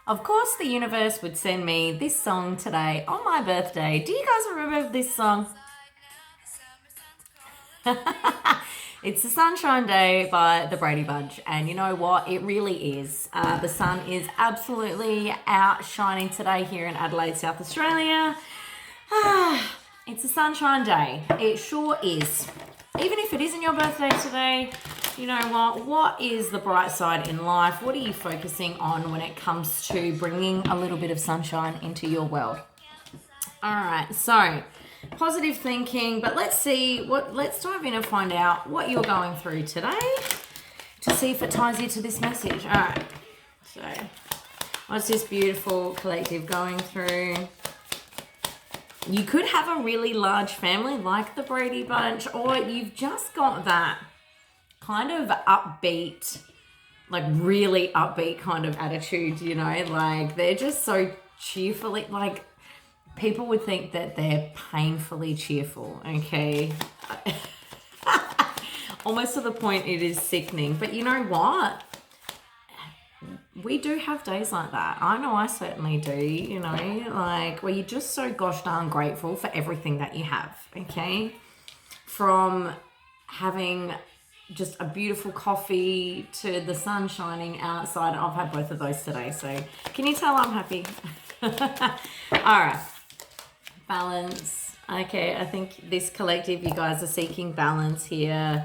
Of course, the universe would send me this song today on my birthday. Do you guys remember this song? It's the Sunshine Day by the Brady Bunch, and you know what? It really is. The sun is absolutely out shining today here in Adelaide, South Australia. It's a sunshine day. It sure is. Even if it isn't your birthday today, you know what? What is the bright side in life? What are you focusing on when it comes to bringing a little bit of sunshine into your world? All right, so positive thinking, but let's dive in and find out what you're going through today to see if it ties you to this message. All right, so what's this beautiful collective going through? You could have a really large family like the Brady Bunch, or you've just got that kind of upbeat, like really upbeat kind of attitude, you know, like they're just so cheerfully, like people would think that they're painfully cheerful, okay? Almost to the point it is sickening. But you know what? We do have days like that. I know I certainly do, you know, like where you're just so gosh darn grateful for everything that you have, okay? From having just a beautiful coffee to the sun shining outside. I've had both of those today, so can you tell I'm happy? All right. Balance. Okay, I think this collective, you guys are seeking balance here.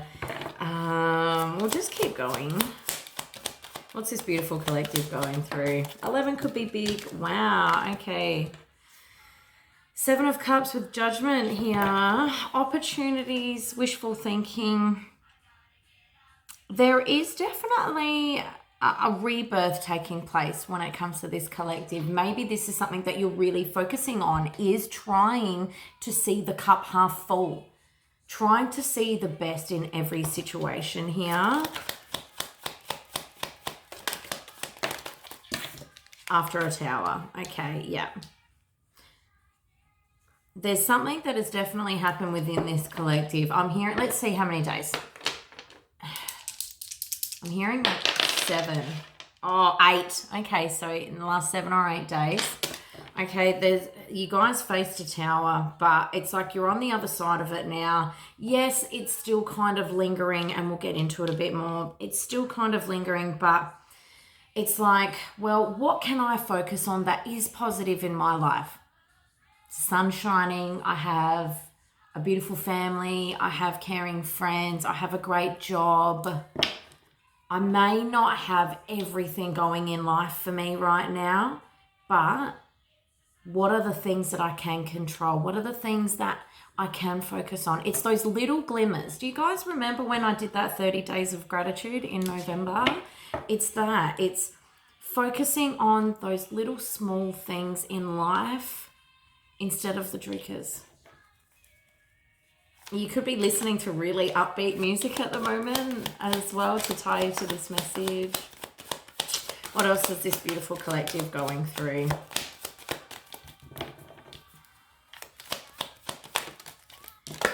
We'll just keep going. What's this beautiful collective going through? 11 could be big. Wow, okay. 7 of Cups with Judgment here. Opportunities, wishful thinking. There is definitely a rebirth taking place when it comes to this collective. Maybe this is something that you're really focusing on, is trying to see the cup half full. Trying to see the best in every situation here. After a Tower. Okay, yeah. There's something that has definitely happened within this collective. I'm hearing, let's see how many days. I'm hearing like 7. Oh, 8. Okay, so in the last 7 or 8 days. Okay, you guys faced a tower, but it's like you're on the other side of it now. Yes, it's still kind of lingering, and we'll get into it a bit more. It's still kind of lingering, but it's like, well, what can I focus on that is positive in my life? Sun shining, I have a beautiful family, I have caring friends, I have a great job. I may not have everything going in life for me right now, but what are the things that I can control? What are the things that I can focus on? It's those little glimmers. Do you guys remember when I did that 30 days of gratitude in November? It's that. It's focusing on those little small things in life instead of the drinkers. You could be listening to really upbeat music at the moment as well to tie into this message. What else is this beautiful collective going through?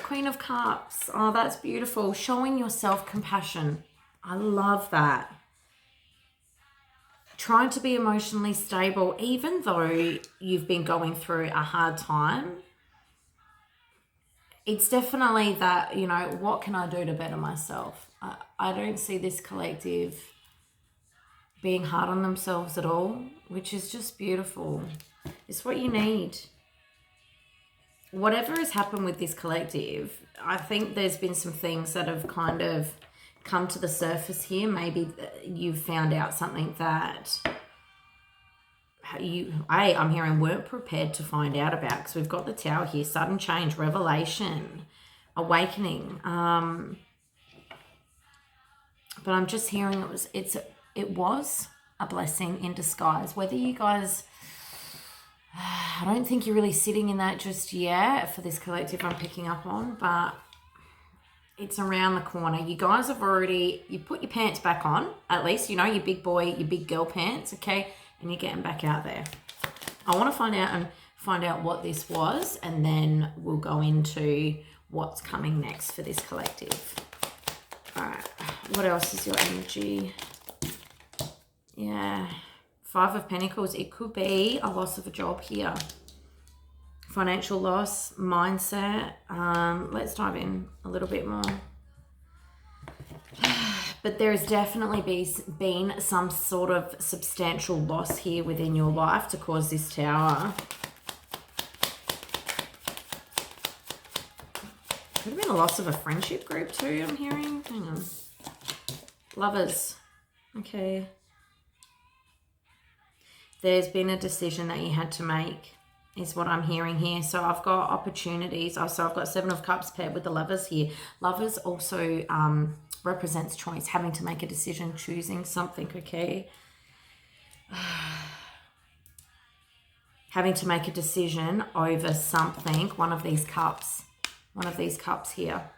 Queen of Cups. Oh, that's beautiful. Showing yourself compassion. I love that. Trying to be emotionally stable, even though you've been going through a hard time. It's definitely that, you know, what can I do to better myself? I don't see this collective being hard on themselves at all, which is just beautiful. It's what you need. Whatever has happened with this collective, I think there's been some things that have kind of come to the surface here. Maybe you've found out something that I'm hearing weren't prepared to find out about, because we've got the Tower here, sudden change, revelation, awakening. But I'm just hearing it was a blessing in disguise. Whether you guys, I don't think you're really sitting in that just yet for this collective I'm picking up on, but it's around the corner. You guys have you put your pants back on, at least, you know, your big boy, your big girl pants, okay? And you're getting back out there. I want to find out what this was, and then we'll go into what's coming next for this collective. All right, what else is your energy? Yeah, Five of Pentacles. It could be a loss of a job here. Financial loss, mindset. Let's dive in a little bit more. But there has definitely been some sort of substantial loss here within your life to cause this Tower. Could have been a loss of a friendship group too, I'm hearing. Hang on. Lovers. Okay. There's been a decision that you had to make, is what I'm hearing here. So I've got opportunities. So I've got Seven of Cups paired with the Lovers here. Lovers also represents choice, having to make a decision, choosing something, okay? Having to make a decision over something, one of these cups here,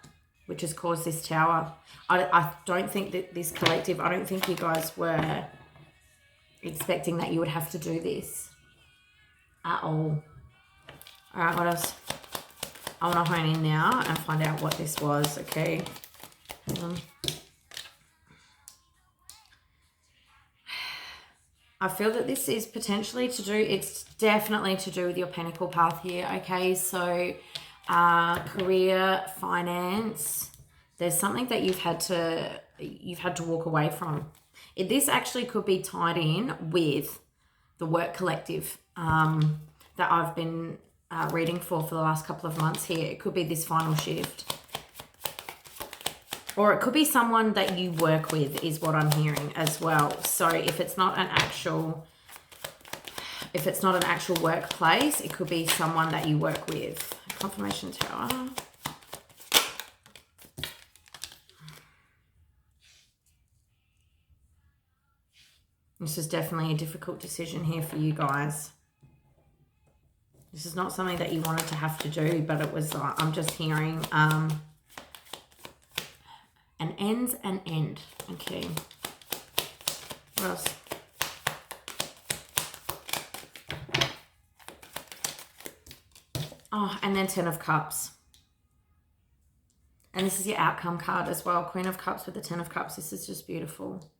which has caused this Tower. I don't think that this collective, I don't think you guys were expecting that you would have to do this at all. All right, what else? I want to hone in now and find out what this was, okay? Hang on. I feel that this is potentially to do, it's definitely to do with your Pentacle path here, okay? So career, finance, there's something that you've had to walk away from. This actually could be tied in with the work collective that I've been reading for the last couple of months here. It could be this final shift. Or it could be someone that you work with is what I'm hearing as well. So if it's not an actual workplace, it could be someone that you work with. Confirmation Tower. This is definitely a difficult decision here for you guys. This is not something that you wanted to have to do, but it was, I'm just hearing an end's an end. Okay. What else? Oh, and then Ten of Cups. And this is your outcome card as well. Queen of Cups with the Ten of Cups. This is just beautiful.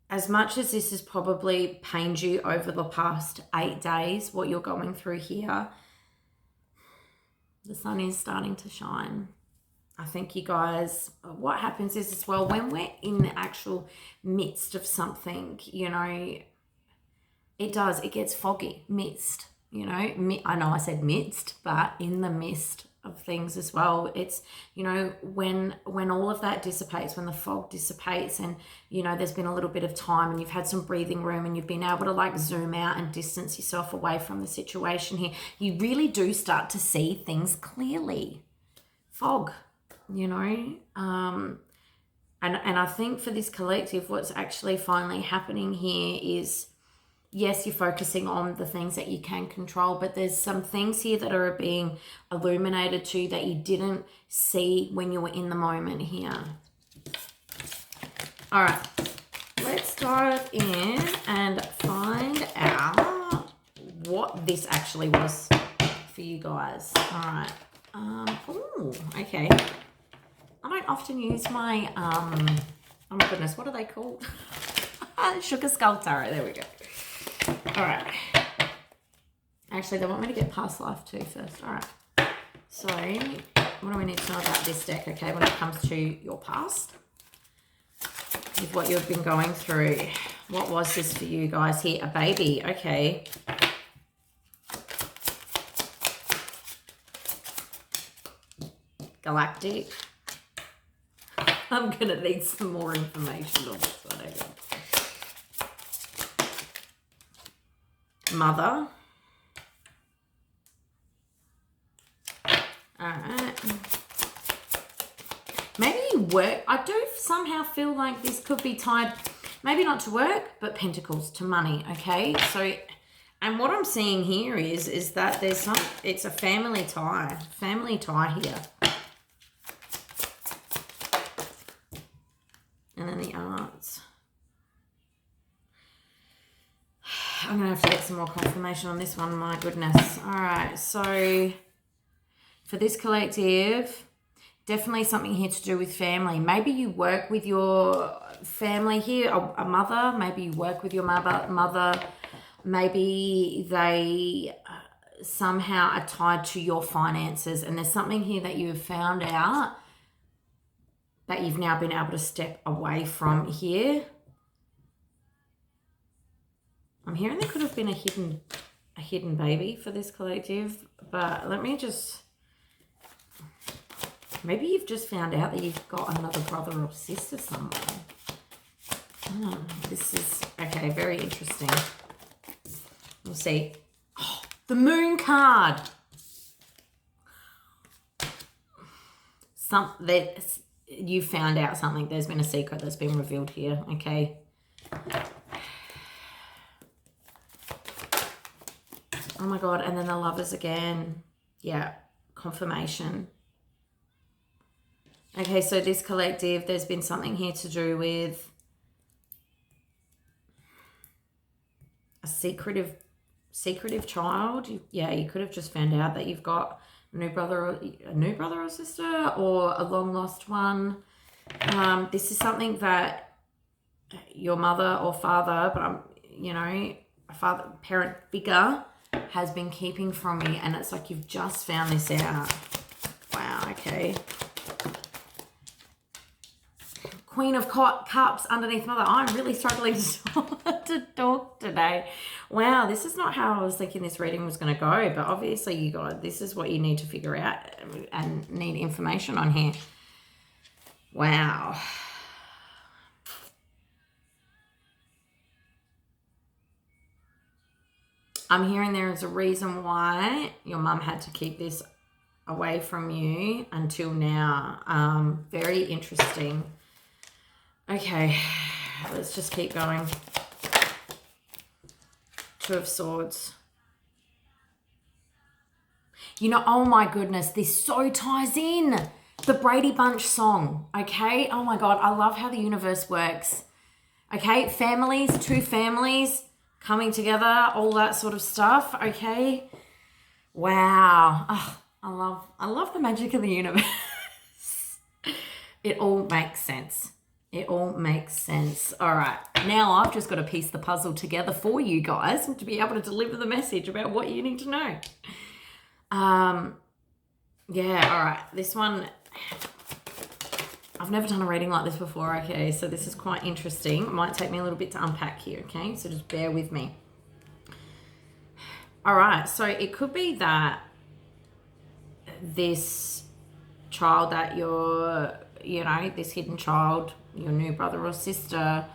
As much as this has probably pained you over the past 8 days, what you're going through here, the sun is starting to shine. I think you guys, what happens is as well, when we're in the actual midst of something, you know, it gets foggy, mist, you know. I know I said midst, but in the midst of things as well, it's, you know, when all of that dissipates, when the fog dissipates and, you know, there's been a little bit of time and you've had some breathing room and you've been able to like zoom out and distance yourself away from the situation here, you really do start to see things clearly. Fog, you know, and I think for this collective, what's actually finally happening here is, yes, you're focusing on the things that you can control, but there's some things here that are being illuminated to you that you didn't see when you were in the moment here. All right, let's dive in and find out what this actually was for you guys. All right. Oh, okay. I don't often use my, oh my goodness, what are they called? Sugar Skull Tarot, there we go. All right. Actually, they want me to get past life too first. All right. So, what do we need to know about this deck, okay, when it comes to your past? With what you've been going through. What was this for you guys here? A baby, okay. Galactic. I'm going to need some more information on this one. Mother. Alright. Maybe work. I do somehow feel like this could be tied, maybe not to work, but pentacles, to money, okay? So, and what I'm seeing here is that there's it's a family tie here. And then the arts. I'm going to have to get some more confirmation on this one. My goodness. All right. So for this collective, Definitely something here to do with family. Maybe you work with your family here, a mother. Maybe you work with your mother. Maybe they somehow are tied to your finances. And there's something here that you have found out that you've now been able to step away from here. I'm hearing there could have been a hidden baby for this collective, but let me just... Maybe you've just found out that you've got another brother or sister somewhere. Oh, this is, okay, very interesting. We'll see. Oh, the Moon card. You found out something. There's been a secret that's been revealed here, okay? Oh my God, and then the Lovers again. Yeah, confirmation. Okay, so this collective, there's been something here to do with a secretive child. Yeah, you could have just found out that you've got a new brother or sister, or a long lost one. This is something that your mother or father, but a parent figure has been keeping from you, and it's like you've just found this out. Wow, okay. Queen of Cups underneath Mother. I'm really struggling to talk today. Wow, this is not how I was thinking this reading was going to go, but obviously you guys, this is what you need to figure out and need information on here. Wow. I'm hearing there is a reason why your mum had to keep this away from you until now. Very interesting. Okay, let's just keep going. Two of Swords. Oh my goodness, this so ties in. The Brady Bunch song, okay? Oh my God, I love how the universe works. Okay, families, two families coming together, all that sort of stuff, okay? Wow. Oh, I love the magic of the universe. It all makes sense. It all makes sense. All right. Now I've just got to piece the puzzle together for you guys to be able to deliver the message about what you need to know. Yeah, all right. This one, I've never done a reading like this before, okay? So this is quite interesting. It might take me a little bit to unpack here, okay? So just bear with me. All right. So it could be that this child that you're, this hidden child, your new brother or sister,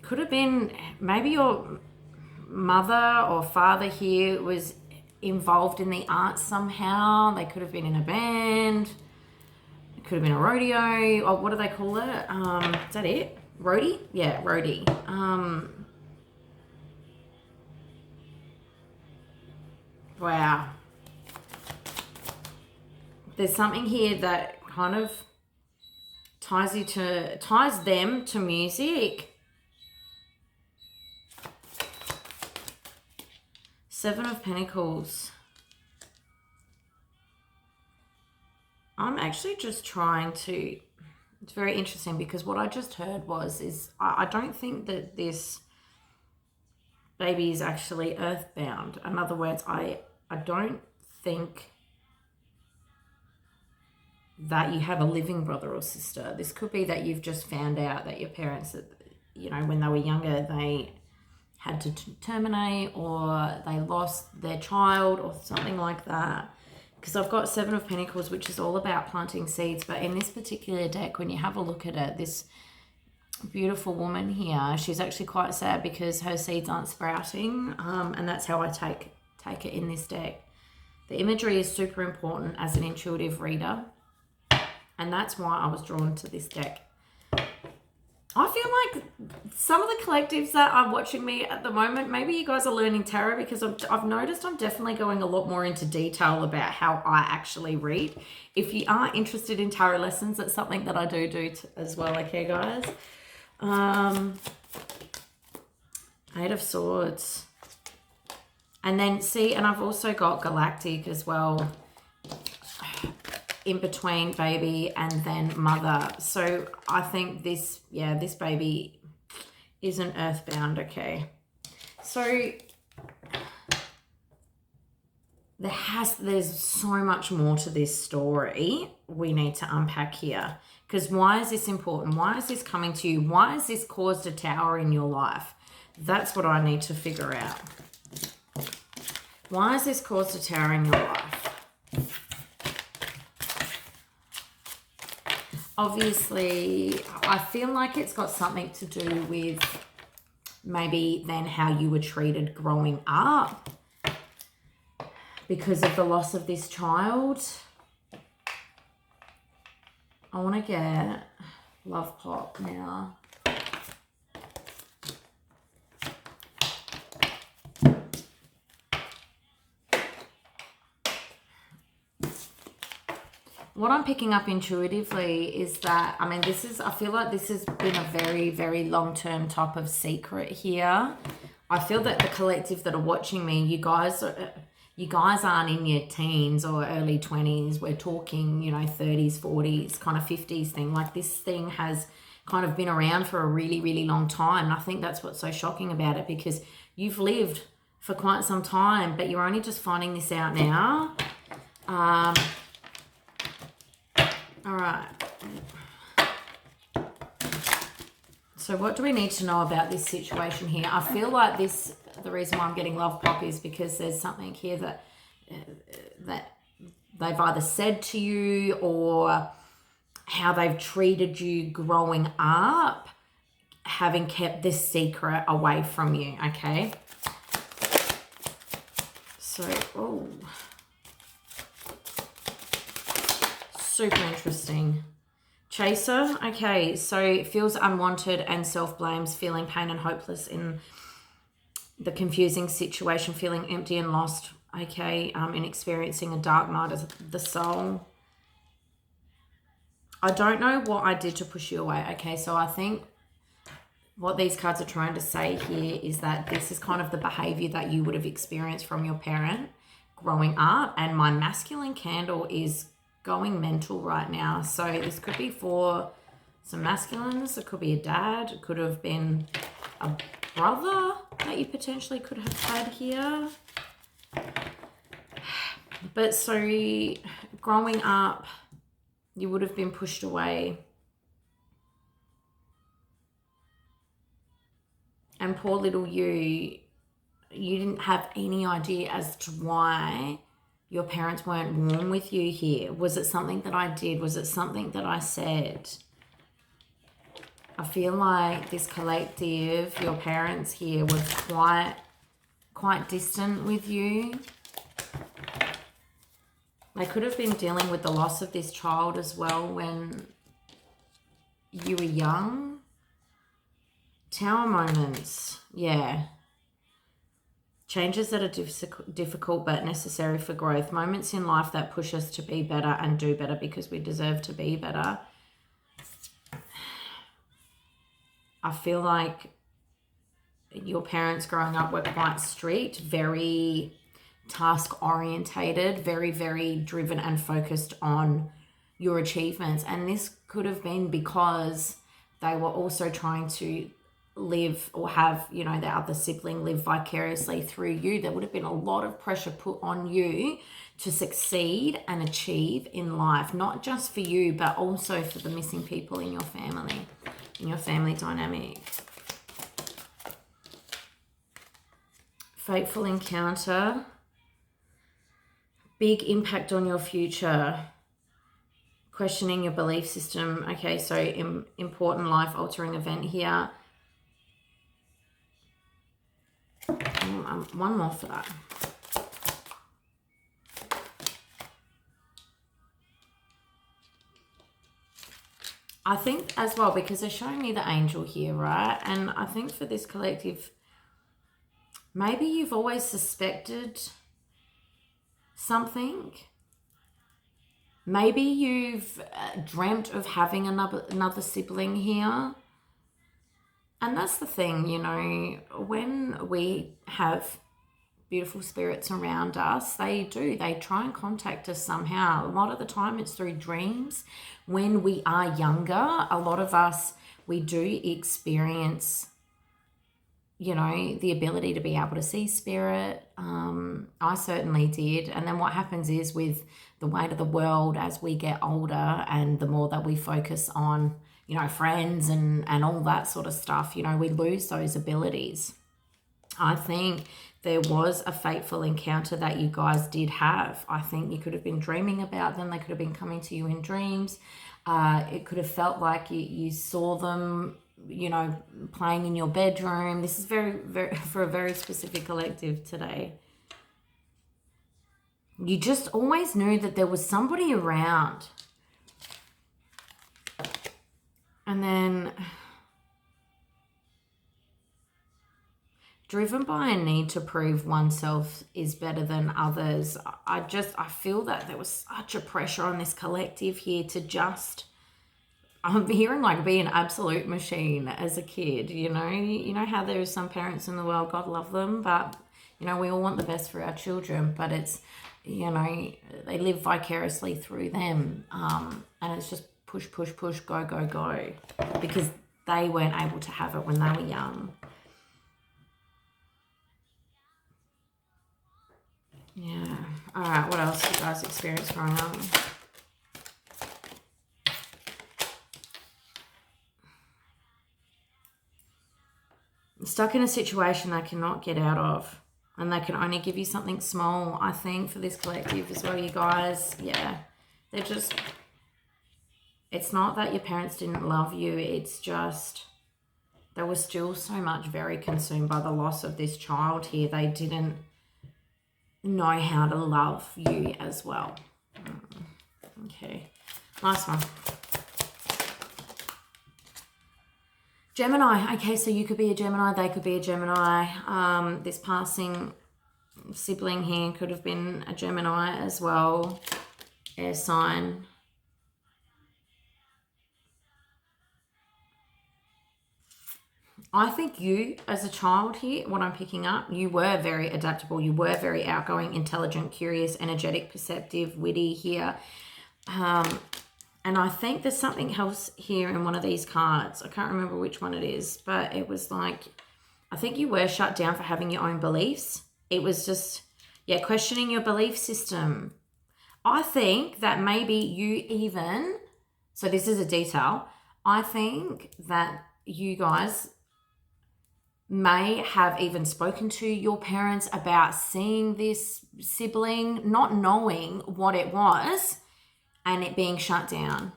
could have been, maybe your mother or father here was involved in the arts somehow. They could have been in a band. It could have been a rodeo. Or what do they call it? Is that it? Roadie? Yeah, roadie. Wow. There's something here that kind of ties them to music. Seven of Pentacles. I'm actually just trying to, it's very interesting because what I just heard is I don't think that this baby is actually earthbound. In other words, I don't think that you have a living brother or sister. This could be that you've just found out that your parents, when they were younger, they had to terminate, or they lost their child or something like that. Because I've got Seven of Pentacles, which is all about planting seeds. But in this particular deck, when you have a look at it, this beautiful woman here, she's actually quite sad because her seeds aren't sprouting. And that's how I take it in this deck. The imagery is super important as an intuitive reader. And that's why I was drawn to this deck. I feel like some of the collectives that are watching me at the moment, maybe you guys are learning tarot, because I've noticed I'm definitely going a lot more into detail about how I actually read. If you are interested in tarot lessons, that's something that I do as well, okay, guys? Eight of Swords. And then see, and I've also got galactic as well in between baby and then mother. So I think this, yeah, this baby isn't earthbound, okay? So there's so much more to this story we need to unpack here. Because why is this important? Why is this coming to you? Why has this caused a tower in your life? That's what I need to figure out. Why has this caused a tower in your life? Obviously, I feel like it's got something to do with maybe then how you were treated growing up because of the loss of this child. I want to get Love Pop now. What I'm picking up intuitively is that, I mean, I feel like this has been a very, very long-term type of secret here. I feel that the collective that are watching me, you guys aren't in your teens or early 20s. We're talking, 30s, 40s, kind of 50s thing. Like, this thing has kind of been around for a really, really long time. And I think that's what's so shocking about it, because you've lived for quite some time, but you're only just finding this out now. All right. So what do we need to know about this situation here? I feel like the reason why I'm getting Love Pop is because there's something here that they've either said to you or how they've treated you growing up, having kept this secret away from you, okay? So, oh. Super interesting. Chaser, okay, so feels unwanted and self-blames, feeling pain and hopeless in the confusing situation, feeling empty and lost, okay, in experiencing a dark night of the soul. I don't know what I did to push you away, okay, so I think what these cards are trying to say here is that this is kind of the behavior that you would have experienced from your parent growing up, and my masculine candle is going mental right now. So this could be for some masculines. It could be a dad. It could have been a brother that you potentially could have had here. But so growing up, you would have been pushed away. And poor little you didn't have any idea as to why your parents weren't warm with you here. Was it something that I did? Was it something that I said? I feel like this collective, your parents here, was quite distant with you. They could have been dealing with the loss of this child as well when you were young. Tower moments, yeah. Changes that are difficult but necessary for growth. Moments in life that push us to be better and do better because we deserve to be better. I feel like your parents growing up were quite strict, very task orientated, very, very driven and focused on your achievements. And this could have been because they were also trying to live or have, the other sibling live vicariously through you. There would have been a lot of pressure put on you to succeed and achieve in life, not just for you, but also for the missing people in your family, in your family dynamic. Fateful encounter. Big impact on your future. Questioning your belief system. Okay, so important life-altering event here. One more for that. I think as well, because they're showing me the angel here, right? And I think for this collective, maybe you've always suspected something. Maybe you've dreamt of having another sibling here. And that's the thing, when we have beautiful spirits around us, they try and contact us somehow. A lot of the time it's through dreams. When we are younger, a lot of us, we do experience, you know, the ability to be able to see spirit. I certainly did. And then what happens is, with the weight of the world as we get older, and the more that we focus on, you know, friends and all that sort of stuff, you know, we lose those abilities. I think there was a fateful encounter that you guys did have. I think you could have been dreaming about them. They could have been coming to you in dreams. It could have felt like you saw them, you know, playing in your bedroom. This is very, very, for a very specific collective today. You just always knew that there was somebody around. And then, driven by a need to prove oneself is better than others. I feel that there was such a pressure on this collective here to just, I'm hearing like be an absolute machine as a kid, you know how there are some parents in the world, God love them, but, you know, we all want the best for our children, but it's, you know, they live vicariously through them. And it's just push, push, push, go, go, go, because they weren't able to have it when they were young. Yeah. All right. What else did you guys experience growing up? Stuck in a situation they cannot get out of, and they can only give you something small. I think for this collective as well, you guys. Yeah. They're just. It's not that your parents didn't love you. It's just they were still so much very consumed by the loss of this child here. They didn't know how to love you as well. Okay, last one. Gemini. Okay, so you could be a Gemini, they could be a Gemini. This passing sibling here could have been a Gemini as well. Air sign. I think you, as a child here, what I'm picking up, you were very adaptable. You were very outgoing, intelligent, curious, energetic, perceptive, witty here. And I think there's something else here in one of these cards. I can't remember which one it is, but it was like, I think you were shut down for having your own beliefs. It was just, yeah, questioning your belief system. I think that maybe you even, so this is a detail, I think that you guys may have even spoken to your parents about seeing this sibling, not knowing what it was, and it being shut down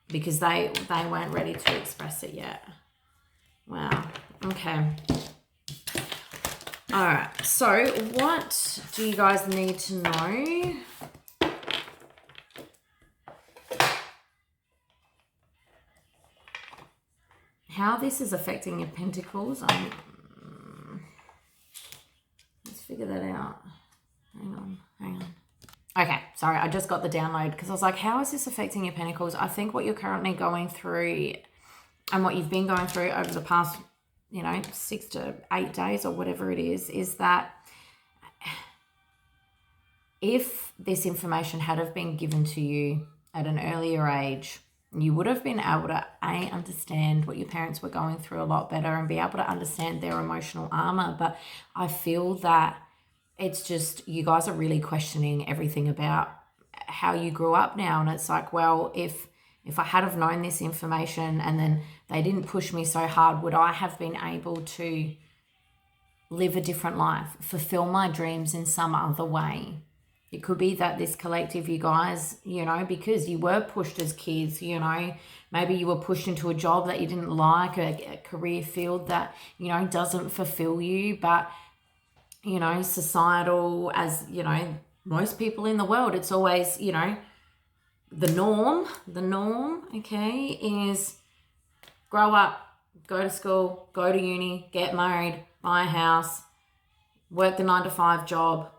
because they weren't ready to express it yet. Wow. Okay. All right. So what do you guys need to know? How this is affecting your pentacles. Let's figure that out. Hang on. Okay, sorry, I just got the download because I was like, how is this affecting your pentacles? I think what you're currently going through and what you've been going through over the past, 6 to 8 days or whatever it is that if this information had have been given to you at an earlier age, you would have been able to understand what your parents were going through a lot better and be able to understand their emotional armor. But I feel that it's just you guys are really questioning everything about how you grew up now. And it's like, well, if I had have known this information and then they didn't push me so hard, would I have been able to live a different life, fulfill my dreams in some other way? It could be that this collective, you guys, because you were pushed as kids, maybe you were pushed into a job that you didn't like, a career field that, doesn't fulfill you, but, societal, as, most people in the world, it's always, the norm, okay, is grow up, go to school, go to uni, get married, buy a house, work the 9-to-5 job,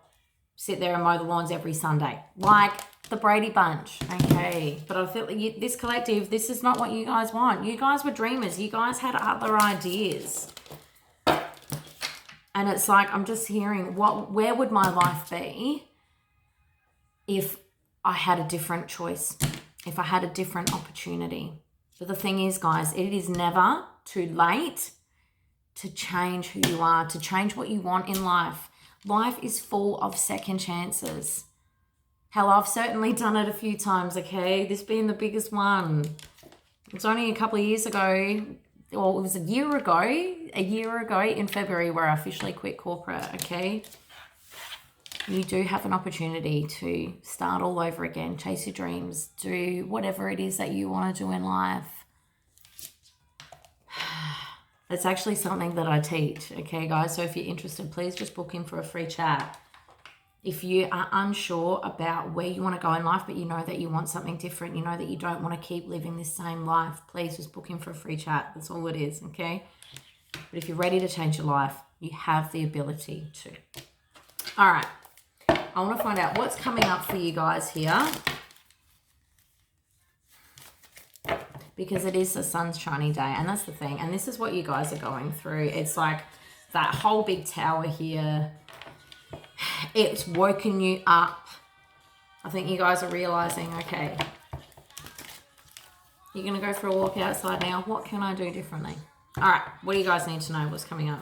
sit there and mow the lawns every Sunday. Like the Brady Bunch, okay? But I feel like this collective, this is not what you guys want. You guys were dreamers. You guys had other ideas. And it's like, I'm just hearing, where would my life be if I had a different choice, if I had a different opportunity? But the thing is, guys, it is never too late to change who you are, to change what you want in life. Life is full of second chances. Hell, I've certainly done it a few times, okay? This being the biggest one. It's only a couple of years ago, well, it was a year ago in February where I officially quit corporate, okay? You do have an opportunity to start all over again, chase your dreams, do whatever it is that you want to do in life. It's actually something that I teach, okay, guys? So if you're interested, please just book in for a free chat. If you are unsure about where you want to go in life, but you know that you want something different, you know that you don't want to keep living this same life, please just book in for a free chat. That's all it is, okay? But if you're ready to change your life, you have the ability to. All right. I want to find out what's coming up for you guys here. Because it is a sunshiny day, and that's the thing. And this is what you guys are going through. It's like that whole big tower here. It's woken you up. I think you guys are realizing, okay, you're going to go for a walk outside now. What can I do differently? All right, what do you guys need to know? What's coming up?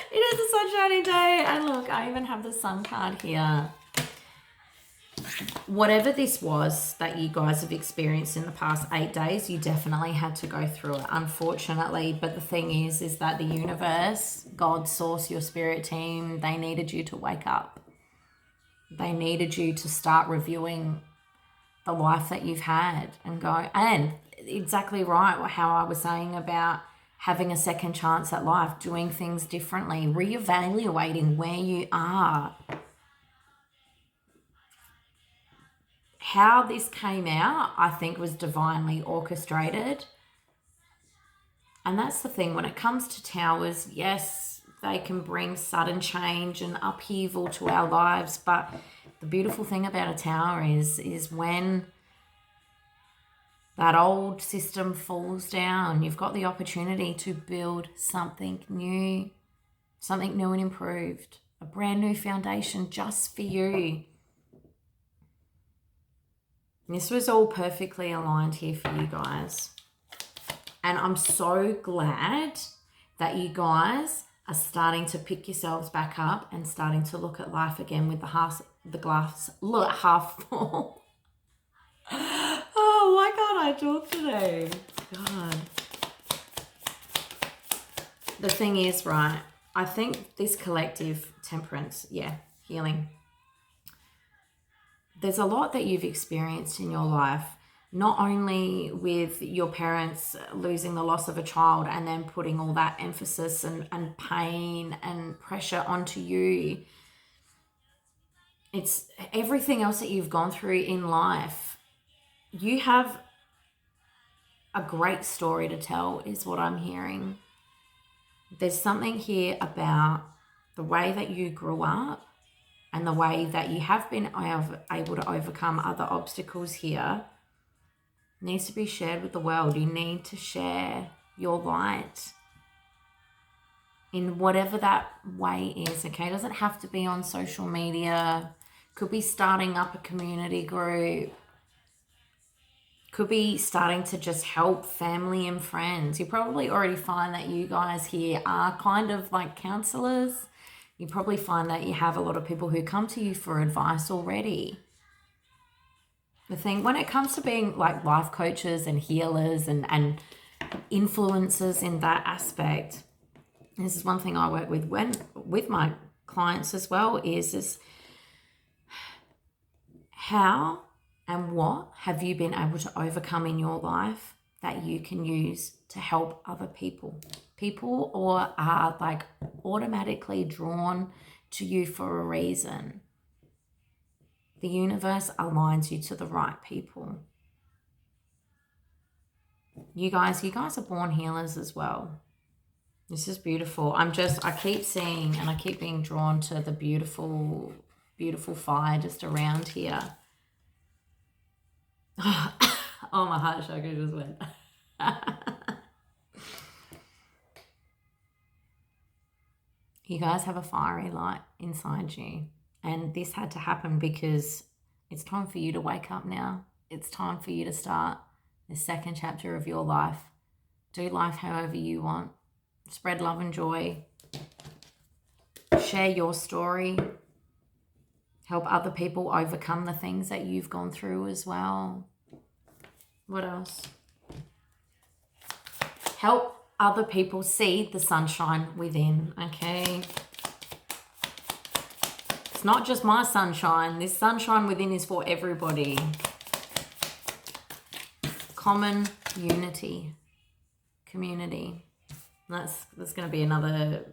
It is a sunshiny day. And look, I even have the sun card here. Whatever this was that you guys have experienced in the past 8 days, you definitely had to go through it, unfortunately. But the thing is that the universe, God, source, your spirit team, they needed you to wake up. They needed you to start reviewing the life that you've had and go, and exactly right, how I was saying about having a second chance at life, doing things differently, reevaluating where you are. How this came out, I think, was divinely orchestrated. And that's the thing. When it comes to towers, yes, they can bring sudden change and upheaval to our lives. But the beautiful thing about a tower is when that old system falls down, you've got the opportunity to build something new and improved, a brand new foundation just for you. This was all perfectly aligned here for you guys. And I'm so glad that you guys are starting to pick yourselves back up and starting to look at life again with the glass half full. Oh, why can't I talk today? God. The thing is, right, I think this collective temperance, healing. There's a lot that you've experienced in your life, not only with your parents losing the loss of a child and then putting all that emphasis and pain and pressure onto you. It's everything else that you've gone through in life. You have a great story to tell, is what I'm hearing. There's something here about the way that you grew up and the way that you have been able to overcome other obstacles here needs to be shared with the world. You need to share your light in whatever that way is, okay? It doesn't have to be on social media. Could be starting up a community group. Could be starting to just help family and friends. You probably already find that you guys here are kind of like counselors. You probably find that you have a lot of people who come to you for advice already. The thing, when it comes to being like life coaches and healers and influencers in that aspect, this is one thing I work with my clients as well, is how and what have you been able to overcome in your life that you can use to help other people? People or are like automatically drawn to you for a reason. The universe aligns you to the right people. You guys are born healers as well. This is beautiful. I keep seeing and I keep being drawn to the beautiful, beautiful fire just around here. Oh, my heart chakra just went. You guys have a fiery light inside you. And this had to happen because it's time for you to wake up now. It's time for you to start the second chapter of your life. Do life however you want. Spread love and joy. Share your story. Help other people overcome the things that you've gone through as well. What else? Help other people see the sunshine within, okay? It's not just my sunshine. This sunshine within is for everybody. Common unity. Community. That's going to be another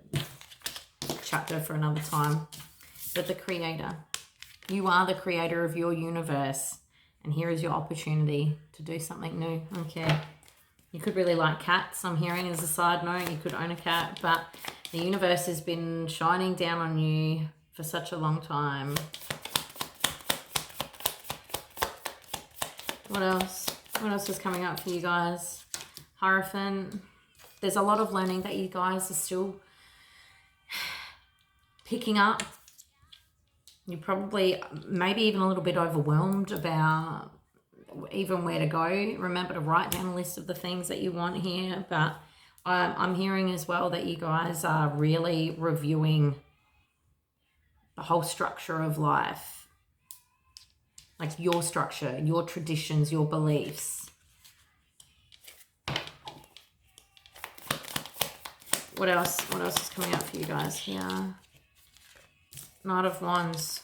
chapter for another time. But the creator. You are the creator of your universe. And here is your opportunity to do something new. Okay. You could really like cats, I'm hearing as a side note. You could own a cat. But the universe has been shining down on you for such a long time. What else? What else is coming up for you guys? Hierophant. There's a lot of learning that you guys are still picking up. You're probably maybe even a little bit overwhelmed about even where to go. Remember to write down a list of the things that you want here. But I'm hearing as well that you guys are really reviewing the whole structure of life. Like your structure, your traditions, your beliefs. What else? What else is coming up for you guys here? Knight of Wands.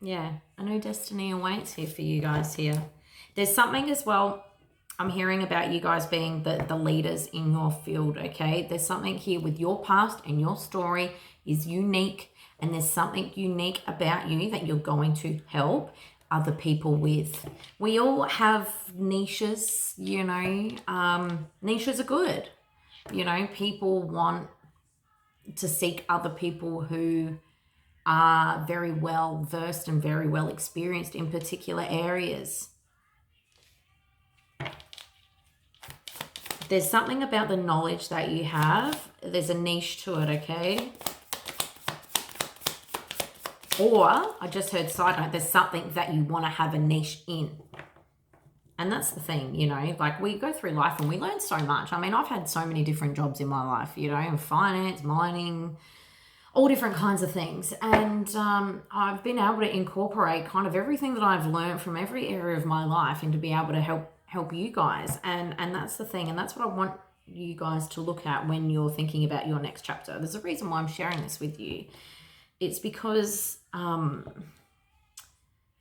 Yeah, a new destiny awaits here for you guys here. There's something as well, I'm hearing about you guys being the leaders in your field, okay? There's something here with your past and your story is unique, and there's something unique about you that you're going to help other people with. We all have niches, you know. Niches are good. You know, people want to seek other people who are very well versed and very well experienced in particular areas. There's something about the knowledge that you have. There's a niche to it, okay? Or, I just heard side note, there's something that you want to have a niche in. And that's the thing, you know, like we go through life and we learn so much. I mean, I've had so many different jobs in my life, you know, in finance, mining, all different kinds of things. And I've been able to incorporate kind of everything that I've learned from every area of my life and to be able to help you guys. And that's the thing. And that's what I want you guys to look at when you're thinking about your next chapter. There's a reason why I'm sharing this with you. It's because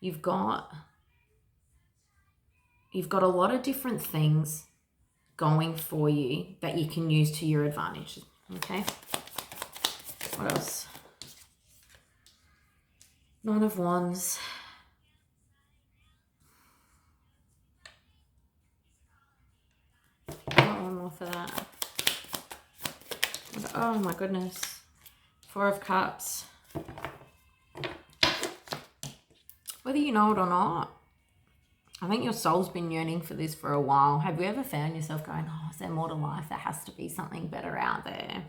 you've got a lot of different things going for you that you can use to your advantage. Okay. What else? Nine of Wands. One more for that. Oh my goodness. Four of Cups. Whether you know it or not, I think your soul's been yearning for this for a while. Have you ever found yourself going, oh, is there more to life? There has to be something better out there.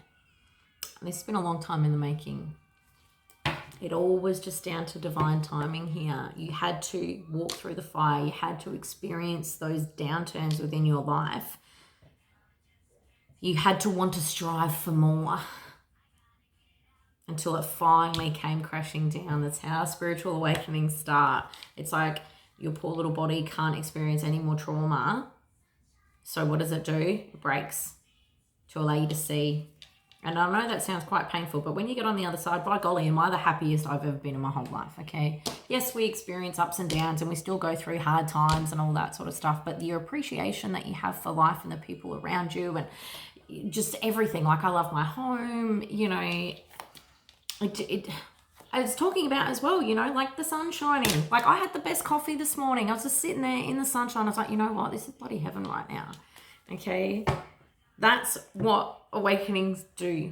And this has been a long time in the making. It all was just down to divine timing here. You had to walk through the fire. You had to experience those downturns within your life. You had to want to strive for more until it finally came crashing down. That's how spiritual awakenings start. It's like your poor little body can't experience any more trauma. So what does it do? It breaks to allow you to see. And I know that sounds quite painful, but when you get on the other side, by golly, am I the happiest I've ever been in my whole life, okay? Yes, we experience ups and downs and we still go through hard times and all that sort of stuff, but your appreciation that you have for life and the people around you and just everything. Like I love my home, you know, I was talking about as well, you know, like the sun shining. Like I had the best coffee this morning. I was just sitting there in the sunshine. I was like, you know what? This is bloody heaven right now. Okay. That's what awakenings do.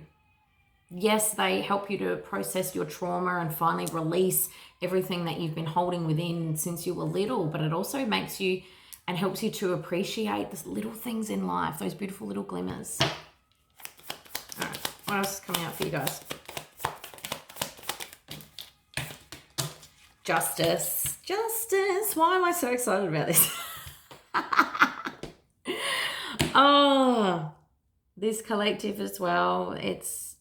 Yes, they help you to process your trauma and finally release everything that you've been holding within since you were little, but it also makes you and helps you to appreciate the little things in life, those beautiful little glimmers. All right, what else is coming out for you guys? Justice. Justice. Why am I so excited about this? Oh, this collective as well. It's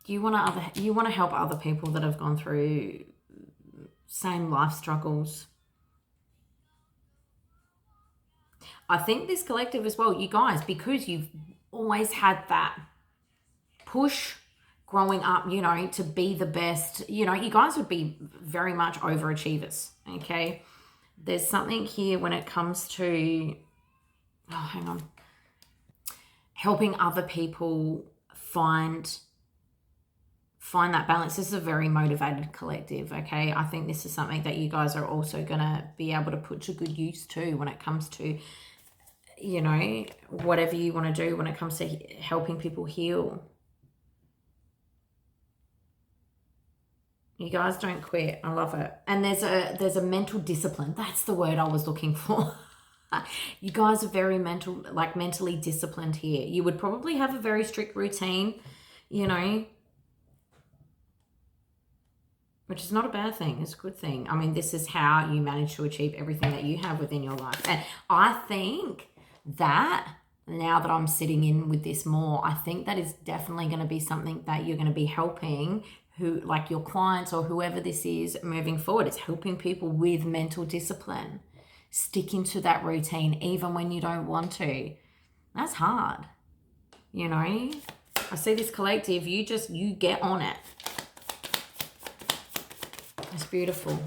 you want to help other people that have gone through same life struggles. I think this collective as well, you guys, because you've always had that push growing up, you know, to be the best, you know, you guys would be very much overachievers, okay? There's something here when it comes to, oh, hang on, helping other people find that balance. This is a very motivated collective, okay? I think this is something that you guys are also going to be able to put to good use too when it comes to, you know, whatever you want to do when it comes to helping people heal. You guys don't quit. I love it. And there's a mental discipline. That's the word I was looking for. You guys are very mentally disciplined here. You would probably have a very strict routine, you know, which is not a bad thing. It's a good thing. I mean, this is how you manage to achieve everything that you have within your life. And I think that now that I'm sitting in with this more, I think that is definitely going to be something that you're going to be helping who, like your clients or whoever this is moving forward. It's helping people with mental discipline, sticking to that routine even when you don't want to. That's hard, you know. I see this collective, you get on it. It's beautiful.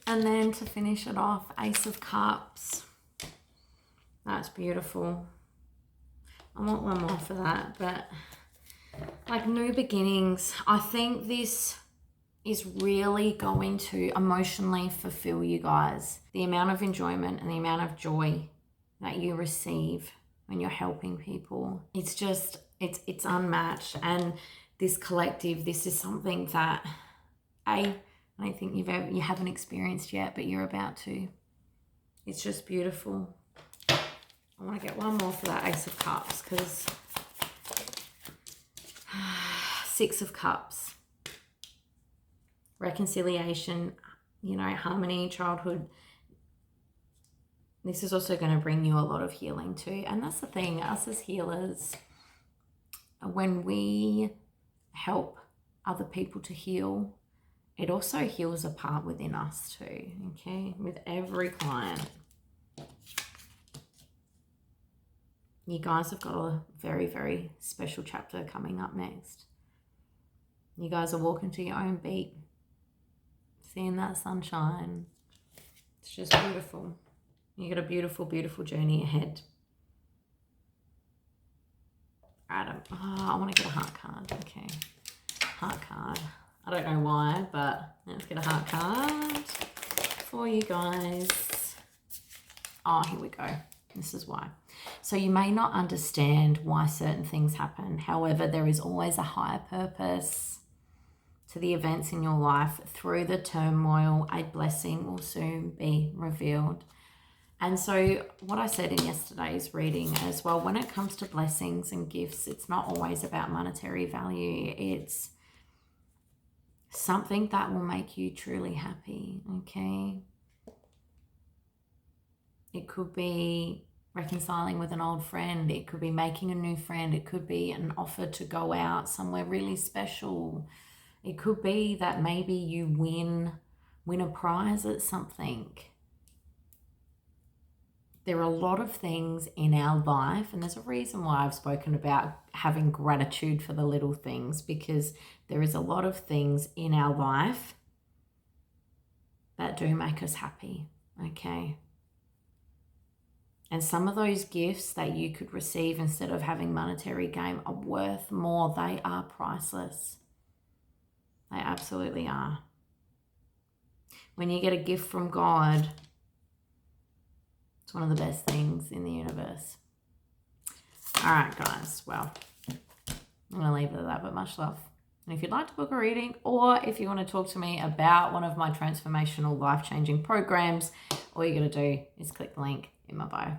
And then to finish it off, Ace of Cups. That's beautiful. I want one more for that, but like new beginnings. I think this is really going to emotionally fulfill you guys. The amount of enjoyment and the amount of joy that you receive when you're helping people. It's just, it's unmatched. And this collective, this is something that I don't think you haven't experienced yet, but you're about to. It's just beautiful. I want to get one more for that Ace of Cups because Six of Cups. Reconciliation, you know, harmony, childhood. This is also going to bring you a lot of healing too. And that's the thing, us as healers, when we help other people to heal, it also heals a part within us too, okay? With every client. You guys have got a very, very special chapter coming up next. You guys are walking to your own beat, seeing that sunshine. It's just beautiful. You got a beautiful, beautiful journey ahead. Adam, I want to get a heart card. Okay, heart card. I don't know why, but let's get a heart card for you guys. Oh, here we go. This is why. So you may not understand why certain things happen. However, there is always a higher purpose to the events in your life. Through the turmoil, a blessing will soon be revealed. And so what I said in yesterday's reading as well, when it comes to blessings and gifts, it's not always about monetary value. It's something that will make you truly happy, okay? It could be reconciling with an old friend. It could be making a new friend. It could be an offer to go out somewhere really special. It could be that maybe you win a prize at something. There are a lot of things in our life, and there's a reason why I've spoken about having gratitude for the little things, because there is a lot of things in our life that do make us happy, okay? And some of those gifts that you could receive instead of having monetary gain are worth more. They are priceless. They absolutely are. When you get a gift from God, it's one of the best things in the universe. All right, guys. Well, I'm going to leave it at that, but much love. And if you'd like to book a reading, or if you want to talk to me about one of my transformational life-changing programs, all you got to do is click the link in my bio.